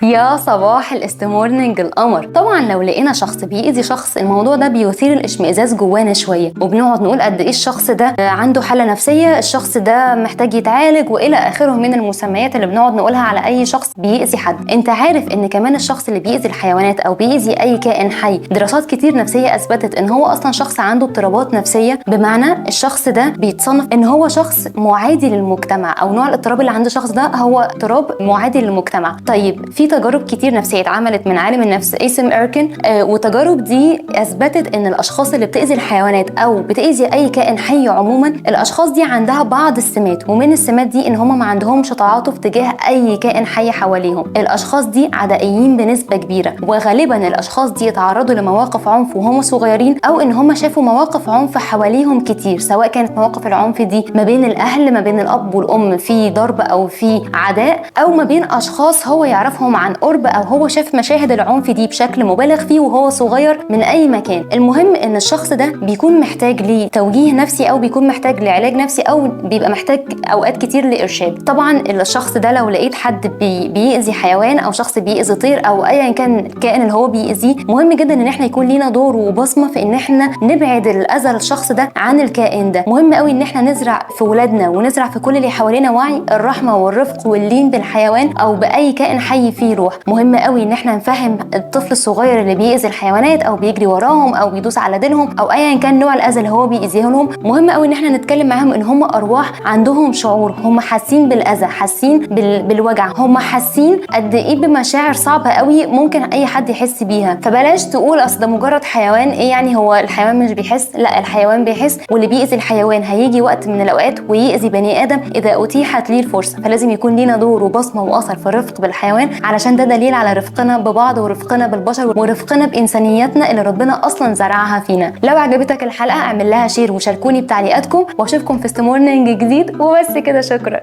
يا صباح الاستمورنينج القمر. طبعا لو لقينا شخص بيأذي شخص، الموضوع ده بيثير الاشمئزاز جوانا شويه، وبنقعد نقول قد ايه الشخص ده عنده حاله نفسيه، الشخص ده محتاج يتعالج والى اخره من المسميات اللي بنقعد نقولها على اي شخص بيأذي حد. انت عارف ان كمان الشخص اللي بيأذي الحيوانات او بيأذي اي كائن حي، دراسات كتير نفسيه اثبتت ان هو اصلا شخص عنده اضطرابات نفسيه، بمعنى الشخص ده بيتصنف ان هو شخص معادي للمجتمع، او نوع الاضطراب اللي عند الشخص ده هو اضطراب معادي للمجتمع. طيب في تجارب كتير نفسيه اتعملت من عالم النفس اسم إيركن، والتجارب دي اثبتت ان الاشخاص اللي بتاذي الحيوانات او بتاذي اي كائن حي عموما، الاشخاص دي عندها بعض السمات، ومن السمات دي ان هم ما عندهمش تعاطف تجاه اي كائن حي حواليهم. الاشخاص دي عدائيين بنسبه كبيره، وغالبا الاشخاص دي اتعرضوا لمواقف عنف وهم صغيرين، او ان هم شافوا مواقف عنف حواليهم كتير، سواء كانت مواقف العنف دي ما بين الاهل، ما بين الاب والام في ضرب او في عداء، او ما بين اشخاص هو يعرفهم عن قرب، او هو شاف مشاهد العنف دي بشكل مبالغ فيه وهو صغير من اي مكان. المهم ان الشخص ده بيكون محتاج لتوجيه نفسي، او بيكون محتاج لعلاج نفسي، او بيبقى محتاج اوقات كتير لارشاد. طبعا الشخص ده لو لقيت حد بيأذي حيوان، او شخص بيأذي طير، او ايا كان الكائن اللي هو بيأذيه، مهم جدا ان احنا يكون لينا دور وبصمه في ان احنا نبعد الاذى للشخص ده عن الكائن ده. مهم قوي ان احنا نزرع في ولادنا ونزرع في كل اللي حوالينا وعي الرحمه والرفق واللين بالحيوان او باي كائن حي فيه روح. مهم قوي ان احنا نفهم الطفل الصغير اللي بيأذي الحيوانات او بيجري وراهم او بيدوس على ديلهم او ايا كان نوع الاذى اللي هو بيأذيه لهم، مهم قوي ان احنا نتكلم معاهم ان هم ارواح عندهم شعور، هم حاسين بالاذى، حاسين بالوجع، هم حاسين قد ايه بمشاعر صعبه قوي ممكن اي حد يحس بيها. فبلاش تقول اصل ده مجرد حيوان، ايه يعني هو الحيوان مش بيحس؟ لا، الحيوان بيحس، واللي بيأذي الحيوان هيجي وقت من الاوقات ويأذي بني ادم اذا اتيحت ليه الفرصه. فلازم يكون لينا دور وبصمه واثر في الرفق بالحيوان، علشان ده دليل على رفقنا ببعض ورفقنا بالبشر ورفقنا بإنسانيتنا اللي ربنا أصلا زرعها فينا. لو عجبتك الحلقة اعمل لها شير وشاركوني بتعليقاتكم، واشوفكم في استمورنينج جديد. وبس كده، شكرا.